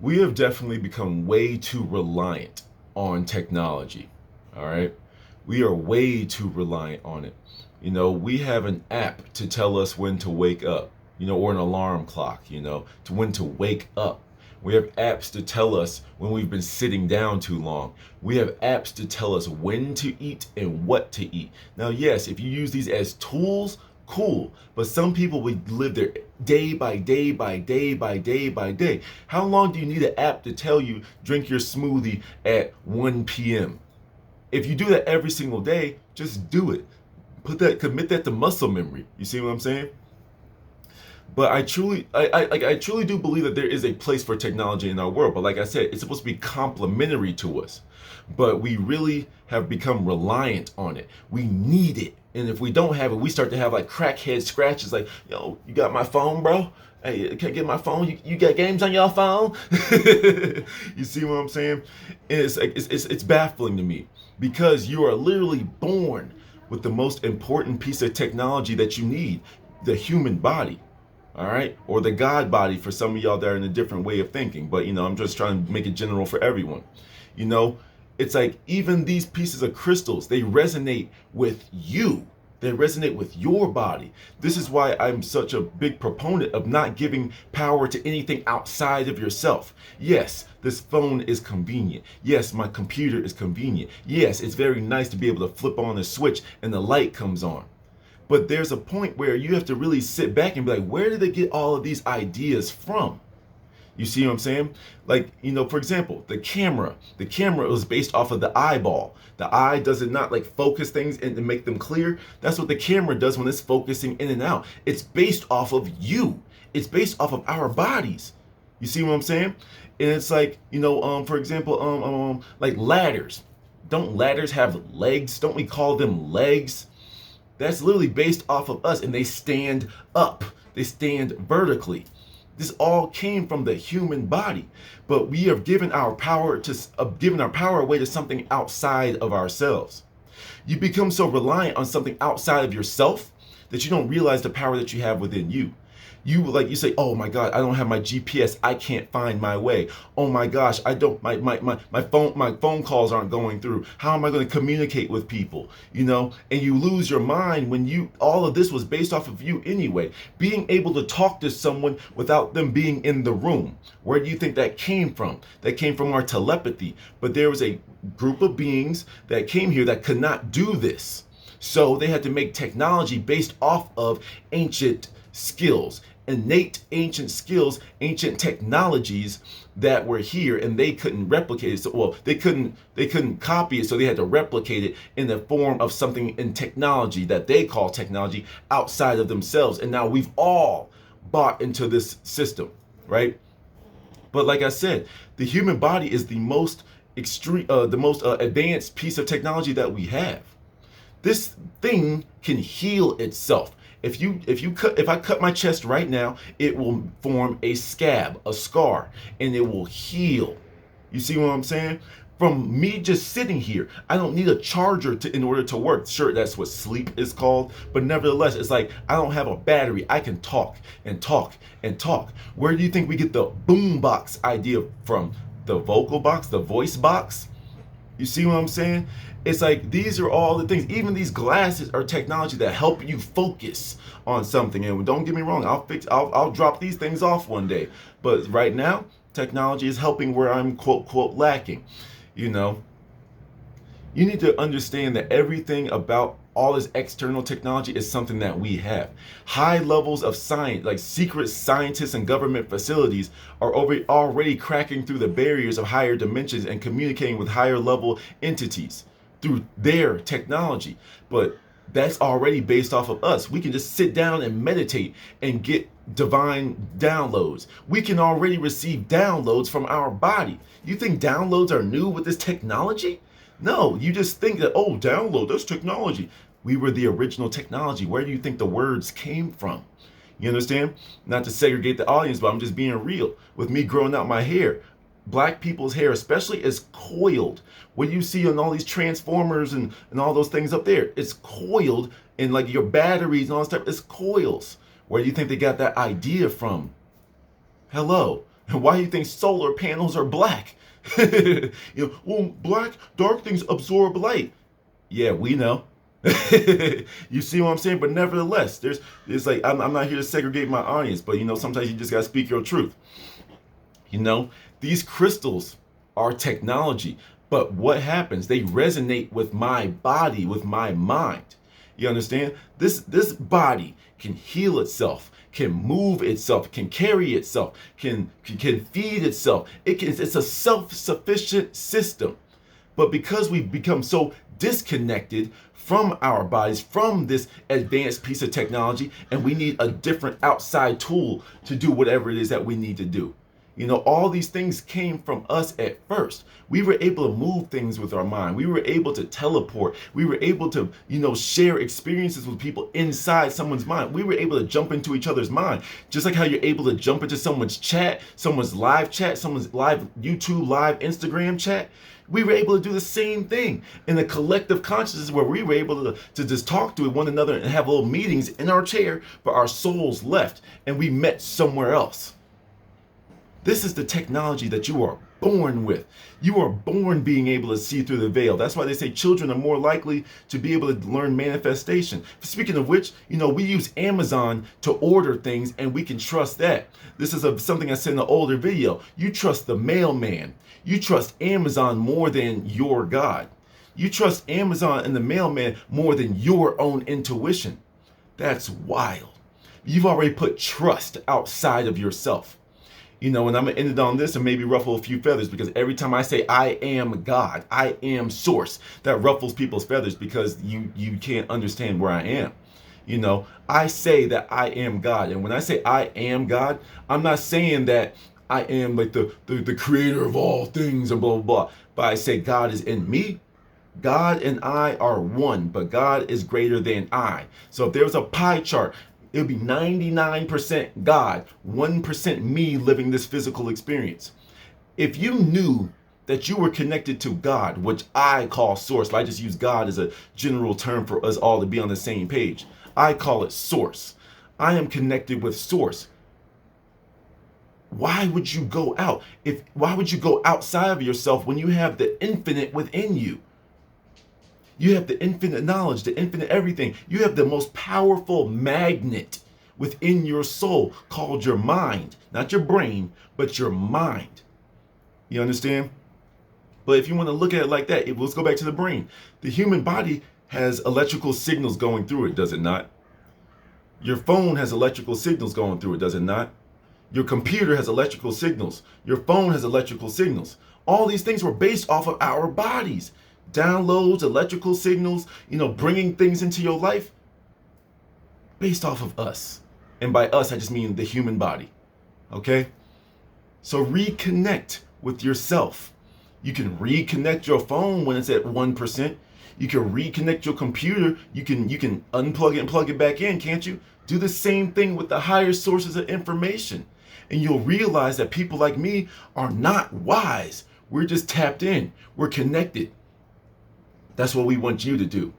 We have definitely become way too reliant on technology. All right. We are way too reliant on it. We have an app to tell us when to wake up, or an alarm clock, to when to wake up. We have apps to tell us when we've been sitting down too long. We have apps to tell us when to eat and what to eat. Now, yes, if you use these as tools, cool. But some people would live their day by day by day by day by day. How long do you need an app to tell you drink your smoothie at 1 p.m.? If you do that every single day, just do it. Commit that to muscle memory. You see what I'm saying? But I truly do believe that there is a place for technology in our world. But like I said, it's supposed to be complementary to us. But we really have become reliant on it. We need it. And if we don't have it, we start to have like crackhead scratches like, yo, you got my phone, bro? Hey, can I get my phone? You got games on your phone? You see what I'm saying? And it's baffling to me because you are literally born with the most important piece of technology that you need, the human body. All right, or the God body for some of y'all that are in a different way of thinking. But I'm just trying to make it general for everyone. You know, it's like even these pieces of crystals, they resonate with you. They resonate with your body. This is why I'm such a big proponent of not giving power to anything outside of yourself. Yes, this phone is convenient. Yes, my computer is convenient. Yes, it's very nice to be able to flip on a switch and the light comes on. But there's a point where you have to really sit back and be like, where did they get all of these ideas from? You see what I'm saying? Like, for example, the camera. The camera was based off of the eyeball. The eye does it not like focus things and make them clear. That's what the camera does when it's focusing in and out. It's based off of you. It's based off of our bodies. You see what I'm saying? And it's like, for example, like ladders. Don't ladders have legs? Don't we call them legs? That's literally based off of us, and they stand up. They stand vertically. This all came from the human body, but we have given our power away to something outside of ourselves. You become so reliant on something outside of yourself that you don't realize the power that you have within you. You say, oh my God, I don't have my GPS. I can't find my way. Oh my gosh, I don't my phone calls aren't going through. How am I going to communicate with people? And you lose your mind when all of this was based off of you anyway. Being able to talk to someone without them being in the room. Where do you think that came from? That came from our telepathy. But there was a group of beings that came here that could not do this. So they had to make technology based off of ancient skills, innate ancient skills, ancient technologies that were here, and they couldn't replicate it. So, well, they couldn't copy it, so they had to replicate it in the form of something in technology that they call technology outside of themselves. And now we've all bought into this system, right? But like I said, the human body is the most advanced piece of technology that we have. This thing can heal itself. If I cut my chest right now, it will form a scab, a scar, and it will heal. You see what I'm saying? From me just sitting here, I don't need a charger in order to work. Sure, that's what sleep is called, but nevertheless, it's like I don't have a battery. I can talk and talk and talk. Where do you think we get the boom box idea from? The vocal box, the voice box? You see what I'm saying? It's like these are all the things. Even these glasses are technology that help you focus on something. And don't get me wrong, I'll drop these things off one day. But right now, technology is helping where I'm quote lacking. You need to understand that everything about all this external technology is something that we have. High levels of science, like secret scientists and government facilities, are already cracking through the barriers of higher dimensions and communicating with higher level entities through their technology. But that's already based off of us. We can just sit down and meditate and get divine downloads. We can already receive downloads from our body. You think downloads are new with this technology? No, you just think that, oh, download, that's technology. We were the original technology. Where do you think the words came from? You understand? Not to segregate the audience, but I'm just being real. With me growing out my hair, Black people's hair especially is coiled. What you see on all these transformers and all those things up there, it's coiled, and like your batteries and all that stuff, it's coils. Where do you think they got that idea from? Hello. Why do you think solar panels are black? Well, black, dark things absorb light. Yeah, we know. You see what I'm saying? But nevertheless, it's like I'm not here to segregate my audience, but sometimes you just gotta speak your truth. These crystals are technology, but what happens? They resonate with my body, with my mind. You understand? This body can heal itself, can move itself, can carry itself, can feed itself. It's a self-sufficient system. But because we've become so disconnected from our bodies, from this advanced piece of technology, and we need a different outside tool to do whatever it is that we need to do. All these things came from us at first. We were able to move things with our mind. We were able to teleport. We were able to, share experiences with people inside someone's mind. We were able to jump into each other's mind. Just like how you're able to jump into someone's chat, someone's live live YouTube, live Instagram chat. We were able to do the same thing in a collective consciousness where we were able to just talk to one another and have little meetings in our chair, but our souls left and we met somewhere else. This is the technology that you are born with. You are born being able to see through the veil. That's why they say children are more likely to be able to learn manifestation. Speaking of which, we use Amazon to order things and we can trust that. This is something I said in an older video. You trust the mailman. You trust Amazon more than your God. You trust Amazon and the mailman more than your own intuition. That's wild. You've already put trust outside of yourself. And I'm going to end it on this and maybe ruffle a few feathers, because every time I say I am God, I am source, that ruffles people's feathers because you can't understand where I am. I say that I am God. And when I say I am God, I'm not saying that I am like the creator of all things and blah, blah, blah. But I say God is in me. God and I are one, but God is greater than I. So if there was a pie chart, it would be 99% God, 1% me living this physical experience. If you knew that you were connected to God, which I call source, I just use God as a general term for us all to be on the same page. I call it source. I am connected with source. Why would you go out? Why would you go outside of yourself when you have the infinite within you? You have the infinite knowledge, the infinite everything. You have the most powerful magnet within your soul called your mind. Not your brain, but your mind. You understand? But if you want to look at it like that, let's go back to the brain. The human body has electrical signals going through it, does it not? Your phone has electrical signals going through it, does it not? Your computer has electrical signals. Your phone has electrical signals. All these things were based off of our bodies. Downloads, electrical signals, bringing things into your life based off of us. And by us, I just mean the human body. Okay? So reconnect with yourself. You can reconnect your phone when it's at 1%. You can reconnect your computer. You can unplug it and plug it back in, can't you? Do the same thing with the higher sources of information. And you'll realize that people like me are not wise. We're just tapped in. We're connected. That's what we want you to do.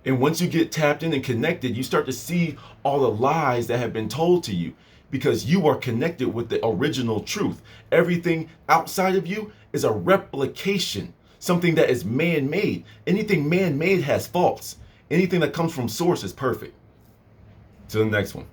And once you get tapped in and connected, you start to see all the lies that have been told to you, because you are connected with the original truth. Everything outside of you is a replication, something that is man-made. Anything man-made has faults. Anything that comes from source is perfect. To the next one.